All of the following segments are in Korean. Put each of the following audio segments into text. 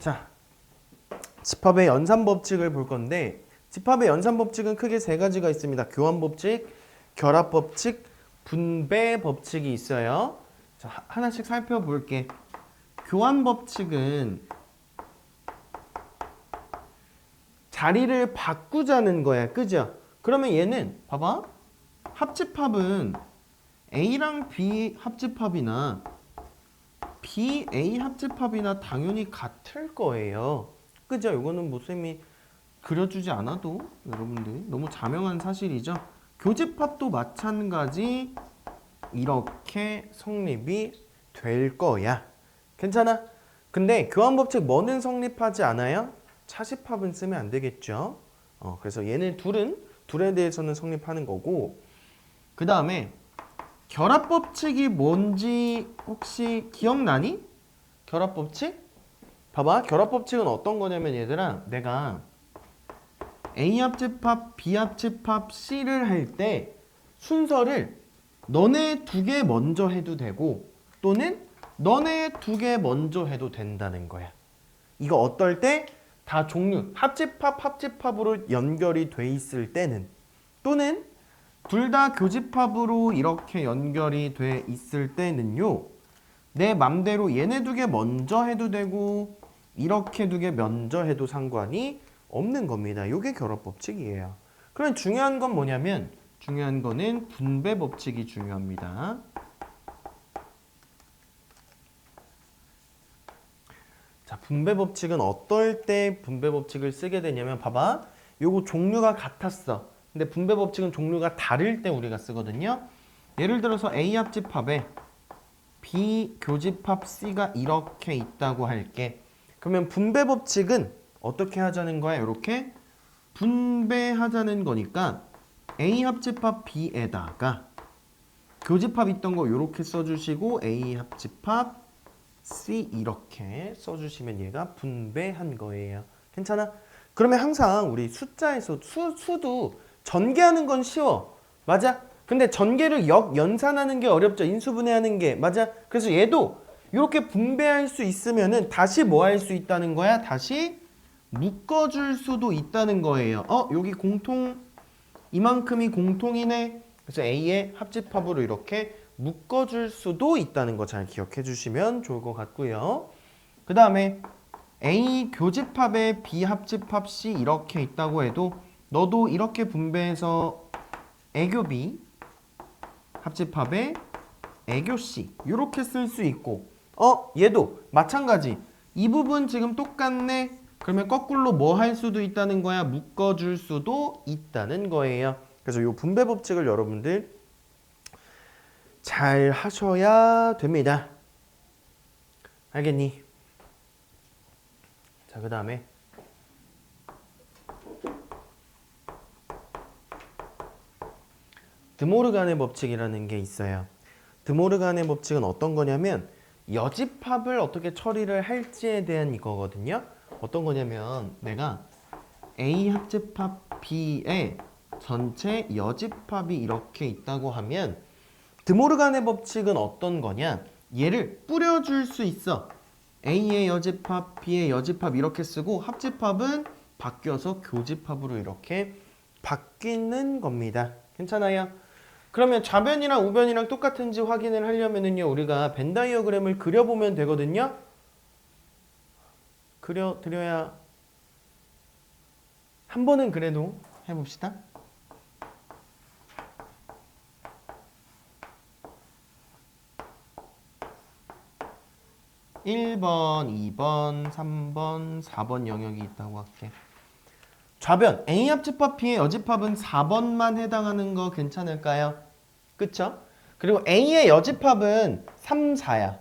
자, 집합의 연산 법칙을 볼 건데 집합의 연산 법칙은 크게 세 가지가 있습니다. 교환 법칙, 결합 법칙, 분배 법칙이 있어요. 자, 하나씩 살펴볼게. 교환 법칙은 자리를 바꾸자는 거야. 그죠? 그러면 얘는 봐봐. 합집합은 A랑 B 합집합이나 BA 합집합이나 당연히 같을 거예요. 그죠? 이거는 뭐 쌤이 그려주지 않아도 여러분들 너무 자명한 사실이죠. 교집합도 마찬가지 이렇게 성립이 될 거야. 괜찮아? 근데 교환법칙 뭐는 성립하지 않아요? 차집합은 쓰면 안 되겠죠. 그래서 얘네 둘에 대해서는 성립하는 거고 그 다음에 결합법칙이 뭔지 혹시 기억나니? 결합법칙? 봐봐. 결합법칙은 어떤 거냐면 얘들아 내가 A 합집합, B 합집합, C를 할 때 순서를 너네 두 개 먼저 해도 되고 또는 너네 두 개 먼저 해도 된다는 거야. 이거 어떨 때? 다 종류, 합집합으로 연결이 돼 있을 때는 또는 둘 다 교집합으로 이렇게 연결이 돼 있을 때는요. 내 맘대로 얘네 두 개 먼저 해도 되고 이렇게 두 개 먼저 해도 상관이 없는 겁니다. 이게 결합법칙이에요. 그럼 중요한 건 뭐냐면 중요한 거는 분배 법칙이 중요합니다. 자, 분배 법칙은 어떨 때 분배 법칙을 쓰게 되냐면 봐봐. 요거 종류가 같았어. 근데 분배 법칙은 종류가 다를 때 우리가 쓰거든요. 예를 들어서 A 합집합에 B 교집합 C가 이렇게 있다고 할게. 그러면 분배 법칙은 어떻게 하자는 거야? 이렇게 분배하자는 거니까 A 합집합 B에다가 교집합 있던 거 이렇게 써주시고 A 합집합 C 이렇게 써주시면 얘가 분배한 거예요. 괜찮아? 그러면 항상 우리 숫자에서 수도 전개하는 건 쉬워. 맞아? 근데 전개를 연산하는 게 어렵죠. 인수분해하는 게. 맞아? 그래서 얘도 이렇게 분배할 수 있으면은 다시 뭐 할 수 있다는 거야? 다시 묶어줄 수도 있다는 거예요. 여기 이만큼이 공통이네. 그래서 A의 합집합으로 이렇게 묶어줄 수도 있다는 거 잘 기억해 주시면 좋을 것 같고요. 그 다음에 A 교집합에 B 합집합 C 이렇게 있다고 해도 너도 이렇게 분배해서 애교 B 합집합에 애교 C 이렇게 쓸 수 있고 얘도 마찬가지. 이 부분 지금 똑같네. 그러면 거꾸로 뭐 할 수도 있다는 거야? 묶어줄 수도 있다는 거예요. 그래서 이 분배 법칙을 여러분들 잘 하셔야 됩니다. 알겠니? 자, 그 다음에 드모르간의 법칙이라는 게 있어요. 드모르간의 법칙은 어떤 거냐면 여집합을 어떻게 처리를 할지에 대한 이거거든요. 어떤 거냐면 내가 A 합집합 B에 전체 여집합이 이렇게 있다고 하면 드모르간의 법칙은 어떤 거냐? 얘를 뿌려줄 수 있어. A의 여집합, B의 여집합 이렇게 쓰고 합집합은 바뀌어서 교집합으로 이렇게 바뀌는 겁니다. 괜찮아요? 그러면 좌변이랑 우변이랑 똑같은지 확인을 하려면은요, 우리가 벤 다이어그램을 그려보면 되거든요. 그려드려야 한 번은 그래도 해봅시다. (1번) (2번) (3번) (4번) 영역이 있다고 할게. 좌변 A 합집합 B의 여집합은 4번만 해당하는 거 괜찮을까요? 그쵸? 그리고 A의 여집합은 3, 4야.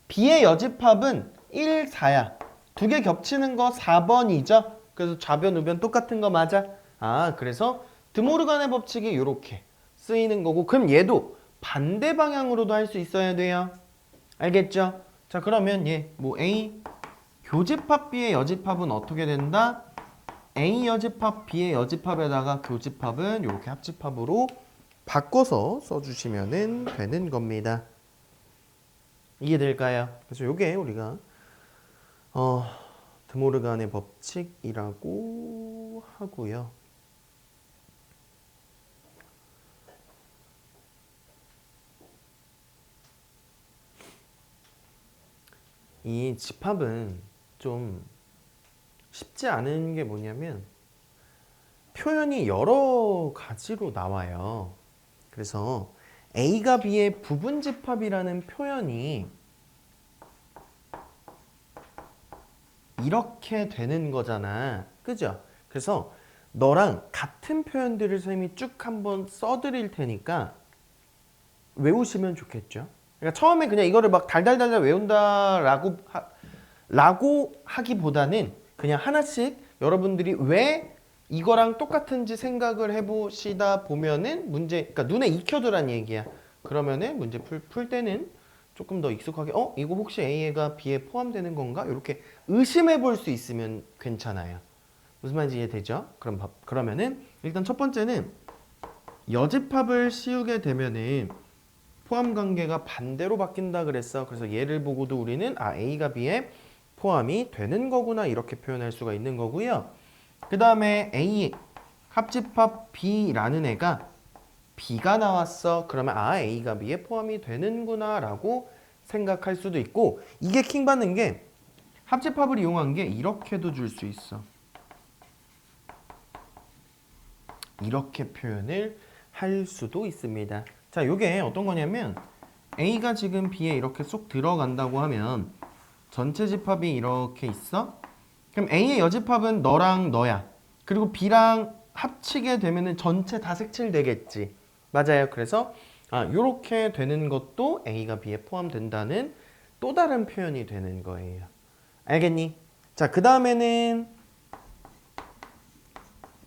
B의 여집합은 1, 4야. 두 개 겹치는 거 4번이죠? 그래서 좌변, 우변 똑같은 거 맞아? 그래서 드모르간의 법칙이 이렇게 쓰이는 거고 그럼 얘도 반대 방향으로도 할 수 있어야 돼요. 알겠죠? 자, 그러면 A 교집합 B의 여집합은 어떻게 된다? A 여집합 B의 여집합에다가 교집합은 이렇게 합집합으로 바꿔서 써주시면 되는 겁니다. 이해될까요? 그래서 이게 우리가 어, 드모르간의 법칙이라고 하고요. 이 집합은 좀 쉽지 않은 게 뭐냐면 표현이 여러 가지로 나와요. 그래서 A가 B의 부분집합이라는 표현이 이렇게 되는 거잖아. 그죠? 그래서 너랑 같은 표현들을 선생님이 쭉 한번 써드릴 테니까 외우시면 좋겠죠. 그러니까 처음에 그냥 이거를 막 달달달달 외운다라고 라고 하기보다는 그냥 하나씩 여러분들이 왜 이거랑 똑같은지 생각을 해보시다 보면은 문제, 그러니까 눈에 익혀두란 얘기야. 그러면은 문제 풀 때는 조금 더 익숙하게 이거 혹시 A가 B에 포함되는 건가? 이렇게 의심해 볼 수 있으면 괜찮아요. 무슨 말인지 이해되죠? 그러면은 일단 첫 번째는 여집합을 씌우게 되면은 포함 관계가 반대로 바뀐다 그랬어. 그래서 얘를 보고도 우리는 A가 B에 포함이 되는 거구나 이렇게 표현할 수가 있는 거고요. 그 다음에 A 합집합 B라는 애가 B가 나왔어. 그러면 A가 B에 포함이 되는구나 라고 생각할 수도 있고, 이게 킹받는 게 합집합을 이용한 게 이렇게도 줄 수 있어. 이렇게 표현을 할 수도 있습니다. 자, 요게 어떤 거냐면 A가 지금 B에 이렇게 쏙 들어간다고 하면 전체 집합이 이렇게 있어? 그럼 A의 여집합은 너랑 너야. 그리고 B랑 합치게 되면은 전체 다 색칠되겠지. 맞아요. 그래서 요렇게 되는 것도 A가 B에 포함된다는 또 다른 표현이 되는 거예요. 알겠니? 자, 그 다음에는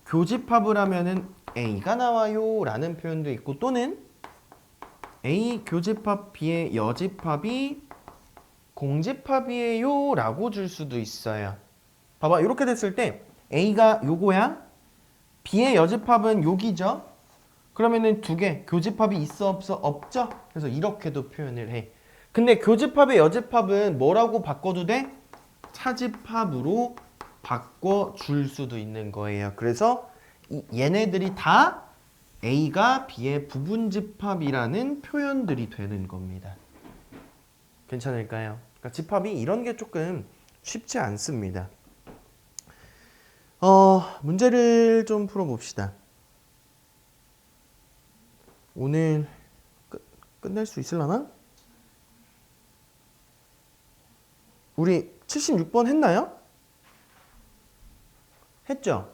교집합을 하면은 A가 나와요 라는 표현도 있고, 또는 A 교집합 B의 여집합이 공집합이에요 라고 줄 수도 있어요. 봐봐, 이렇게 됐을 때 A가 요거야, B의 여집합은 여기죠. 그러면은 두 개 교집합이 있어 없어? 없죠. 그래서 이렇게도 표현을 해. 근데 교집합의 여집합은 뭐라고 바꿔도 돼? 차집합으로 바꿔줄 수도 있는 거예요. 그래서 얘네들이 다 A가 B의 부분집합이라는 표현들이 되는 겁니다. 괜찮을까요? 그러니까 집합이 이런 게 조금 쉽지 않습니다. 문제를 좀 풀어봅시다. 오늘 끝낼 수 있으려나? 우리 76번 했나요? 했죠?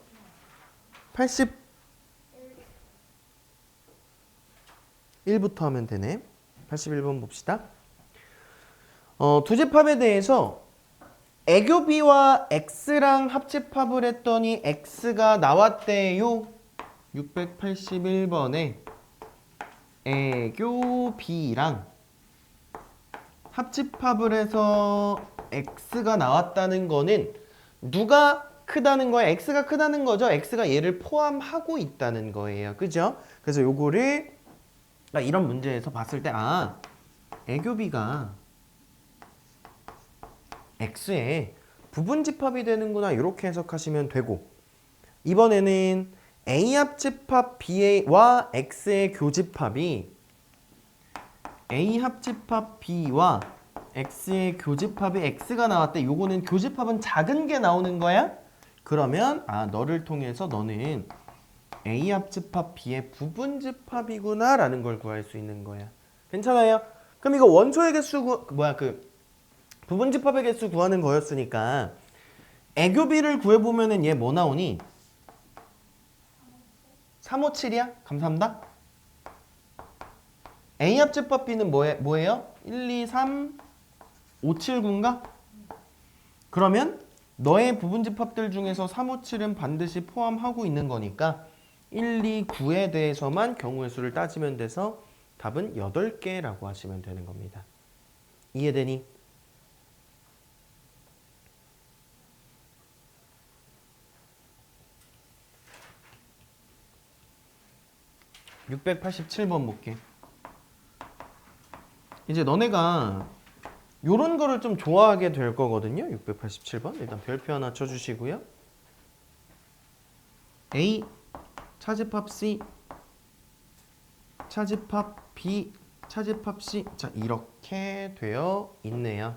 81부터 하면 되네. 81번 봅시다. 두 집합에 대해서 애교 B와 X랑 합집합을 했더니 X가 나왔대요. 681번에 애교 B랑 합집합을 해서 X가 나왔다는 거는 누가 크다는 거야? X가 크다는 거죠? X가 얘를 포함하고 있다는 거예요. 그죠? 그래서 요거를 이런 문제에서 봤을 때 애교 B가 X의 부분집합이 되는구나 이렇게 해석하시면 되고, 이번에는 A 합집합 B와 X의 교집합이 A 합집합 B와 X의 교집합이 X가 나왔대. 요거는 교집합은 작은 게 나오는 거야? 그러면 너를 통해서 너는 A 합집합 B의 부분집합이구나 라는 걸 구할 수 있는 거야. 괜찮아요? 그럼 이거 원소의 개수 부분집합의 개수 구하는 거였으니까 애교 B를 구해보면은 얘 뭐 나오니? 357이야? 감사합니다. A 합집합 B는 뭐예요? 1, 2, 3, 5, 7, 9인가? 그러면 너의 부분집합들 중에서 3, 5, 7은 반드시 포함하고 있는 거니까 1, 2, 9에 대해서만 경우의 수를 따지면 돼서 답은 8개라고 하시면 되는 겁니다. 이해되니? (687번) 볼게. 이제 너네가 요런 거를 좀 좋아하게 될 거거든요. 687번. 일단 별표 하나 쳐주시고요. A 차집합 C 차집합 B 차집합 C. 자, 이렇게 되어 있네요.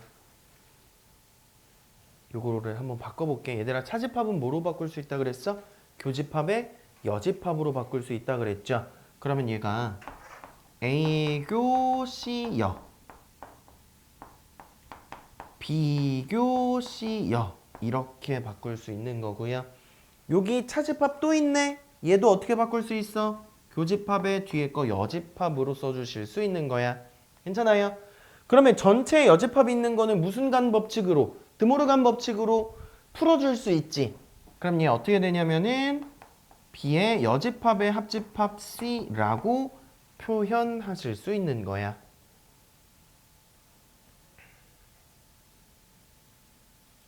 요거를 한번 바꿔볼게. 얘들아, 차집합은 뭐로 바꿀 수 있다 그랬어? 교집합에 여집합으로 바꿀 수 있다 그랬죠. 그러면 얘가 A교시여 B교시여 이렇게 바꿀 수 있는 거고요. 여기 차집합 또 있네. 얘도 어떻게 바꿀 수 있어? 교집합의 뒤에 거 여집합으로 써주실 수 있는 거야. 괜찮아요? 그러면 전체 여집합이 있는 거는 무슨 간 법칙으로? 드모르간 법칙으로 풀어줄 수 있지. 그럼 얘 어떻게 되냐면은 B의 여집합의 합집합 C라고 표현하실 수 있는 거야.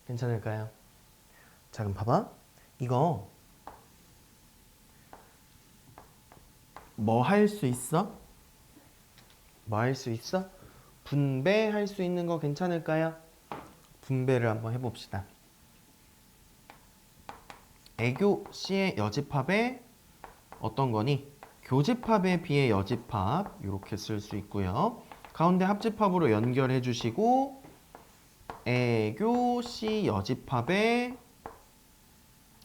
괜찮을까요? 자, 그럼 봐봐. 이거 뭐 할 수 있어? 뭐 할 수 있어? 분배할 수 있는 거 괜찮을까요? 분배를 한번 해봅시다. 애교 C의 여집합에 어떤 거니? 교집합에 B의 여집합 이렇게 쓸 수 있고요. 가운데 합집합으로 연결해 주시고 애교 C 여집합에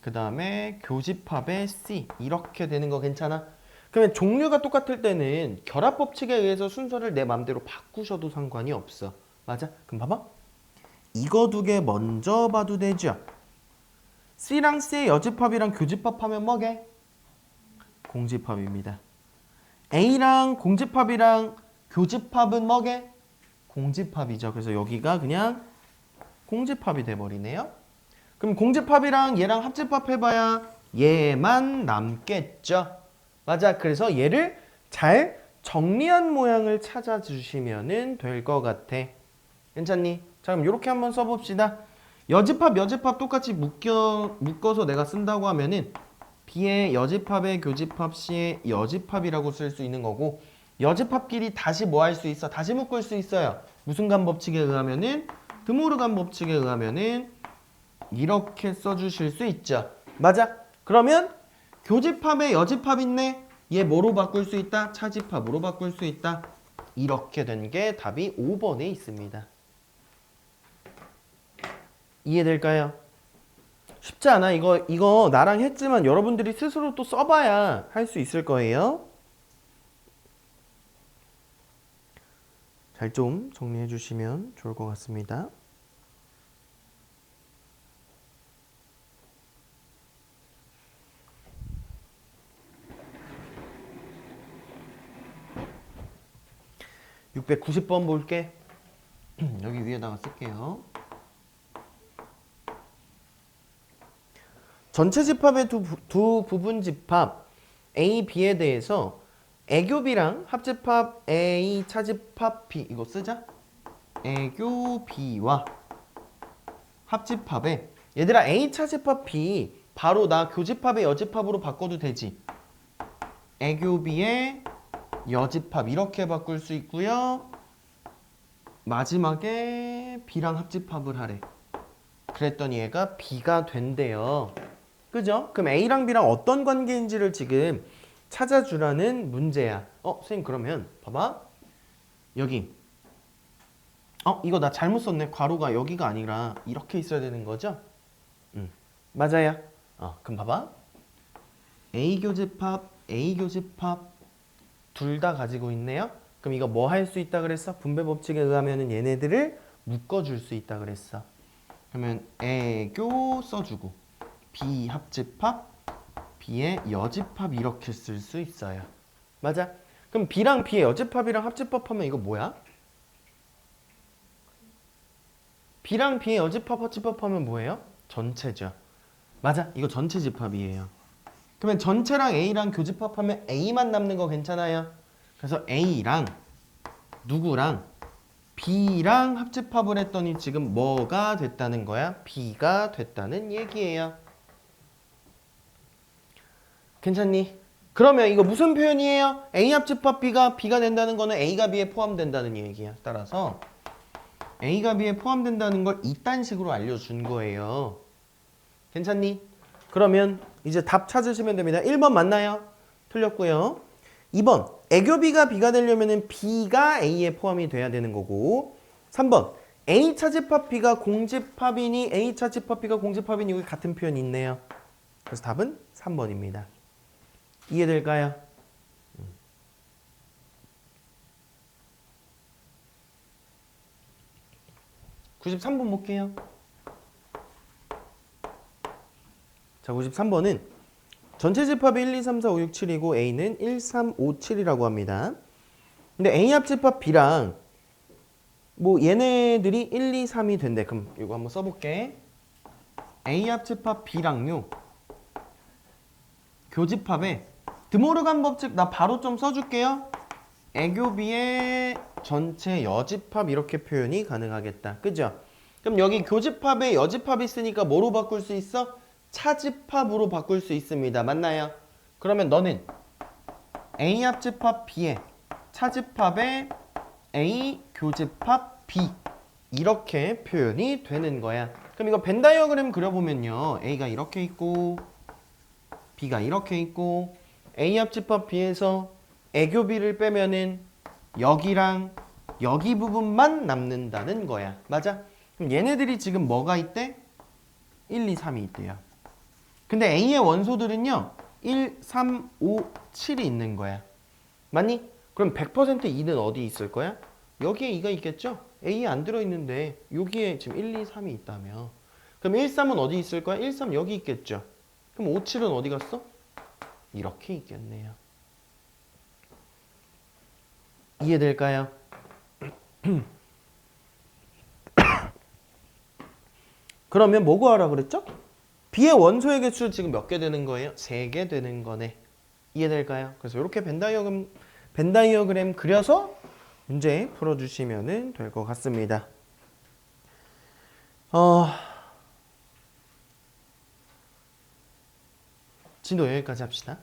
그 다음에 교집합에 C 이렇게 되는 거 괜찮아? 그러면 종류가 똑같을 때는 결합 법칙에 의해서 순서를 내 맘대로 바꾸셔도 상관이 없어. 맞아? 그럼 봐봐. 이거 두 개 먼저 봐도 되죠? C랑 C의 여집합이랑 교집합하면 뭐게? 공집합입니다. A랑 공집합이랑 교집합은 뭐게? 공집합이죠. 그래서 여기가 그냥 공집합이 돼버리네요. 그럼 공집합이랑 얘랑 합집합 해봐야 얘만 남겠죠. 맞아. 그래서 얘를 잘 정리한 모양을 찾아주시면 될 것 같아. 괜찮니? 자, 그럼 이렇게 한번 써봅시다. 여집합, 여집합 똑같이 묶어서 내가 쓴다고 하면은 B의 여집합의 교집합 C의 여집합이라고 쓸 수 있는 거고, 여집합끼리 다시 뭐 할 수 있어? 다시 묶을 수 있어요. 무슨 간 법칙에 의하면은 드모르간 법칙에 의하면은 이렇게 써주실 수 있죠. 맞아. 그러면 교집합에 여집합 있네. 얘 뭐로 바꿀 수 있다? 차집합으로 바꿀 수 있다. 이렇게 된 게 답이 5번에 있습니다. 이해될까요? 쉽지 않아. 이거 나랑 했지만 여러분들이 스스로 또 써봐야 할 수 있을 거예요. 잘 좀 정리해 주시면 좋을 것 같습니다. (690번) 볼게. 여기 위에다가 쓸게요. 전체 집합의 두 부분 집합 A, B에 대해서 애교 B랑 합집합 A, 차집합 B 이거 쓰자. 애교 B와 합집합에 얘들아 A 차집합 B 바로 나 교집합의 여집합으로 바꿔도 되지. 애교 B의 여집합 이렇게 바꿀 수 있고요. 마지막에 B랑 합집합을 하래. 그랬더니 얘가 B가 된대요. 그죠? 그럼 A랑 B랑 어떤 관계인지를 지금 찾아주라는 문제야. 선생님 그러면 봐봐. 여기 이거 나 잘못 썼네. 괄호가 여기가 아니라 이렇게 있어야 되는 거죠? 맞아요. 그럼 봐봐. A 교집합, A 교집합 둘 다 가지고 있네요. 그럼 이거 뭐 할 수 있다 그랬어? 분배 법칙에 의하면 얘네들을 묶어줄 수 있다 그랬어. 그러면 애교 써주고 B 합집합, B의 여집합 이렇게 쓸 수 있어요. 맞아? 그럼 B랑 B의 여집합이랑 합집합하면 이거 뭐야? B랑 B의 여집합, 합집합하면 뭐예요? 전체죠. 맞아? 이거 전체 집합이에요. 그러면 전체랑 A랑 교집합하면 A만 남는 거 괜찮아요? 그래서 A랑 누구랑 B랑 합집합을 했더니 지금 뭐가 됐다는 거야? B가 됐다는 얘기예요. 괜찮니? 그러면 이거 무슨 표현이에요? A 합집합 B가 된다는 거는 A가 B에 포함된다는 얘기야. 따라서 A가 B에 포함된다는 걸 이딴 식으로 알려준 거예요. 괜찮니? 그러면 이제 답 찾으시면 됩니다. 1번 맞나요? 틀렸고요. 2번 애교 B가 B가 되려면 B가 A에 포함이 돼야 되는 거고 3번 A 차집합 B가 공집합이니 A 차집합 B가 공집합이니 여기 같은 표현이 있네요. 그래서 답은 3번입니다. 이해될까요? 93번 볼게요. 자, 93번은 전체 집합이 1, 2, 3, 4, 5, 6, 7이고 A는 1, 3, 5, 7이라고 합니다. 근데 A 합집합 B랑 뭐 얘네들이 1, 2, 3이 된대. 그럼 이거 한번 써볼게. A 합집합 B랑요. 교집합에 드모르간 법칙 나 바로 좀 써줄게요. 애교 B의 전체 여집합 이렇게 표현이 가능하겠다. 그죠? 그럼 여기 교집합에 여집합이 있으니까 뭐로 바꿀 수 있어? 차집합으로 바꿀 수 있습니다. 맞나요? 그러면 너는 A 합집합 B에 차집합에 A 교집합 B 이렇게 표현이 되는 거야. 그럼 이거 벤 다이어그램 그려보면요. A가 이렇게 있고 B가 이렇게 있고 A 합집합 B에서 애교 B를 빼면은 여기랑 여기 부분만 남는다는 거야. 맞아? 그럼 얘네들이 지금 뭐가 있대? 1, 2, 3이 있대요. 근데 A의 원소들은요. 1, 3, 5, 7이 있는 거야. 맞니? 그럼 100% 2는 어디 있을 거야? 여기에 2가 있겠죠? A에 안 들어있는데 여기에 지금 1, 2, 3이 있다며. 그럼 1, 3은 어디 있을 거야? 1, 3 여기 있겠죠? 그럼 5, 7은 어디 갔어? 이렇게 있겠네요. 이해될까요? 그러면 뭐 구하라 그랬죠? B의 원소의 개수 지금 몇 개 되는 거예요? 3개 되는 거네. 이해될까요? 그래서 이렇게 벤 다이어그램 그려서 문제 풀어주시면 될 것 같습니다. 진도 여기까지 합시다.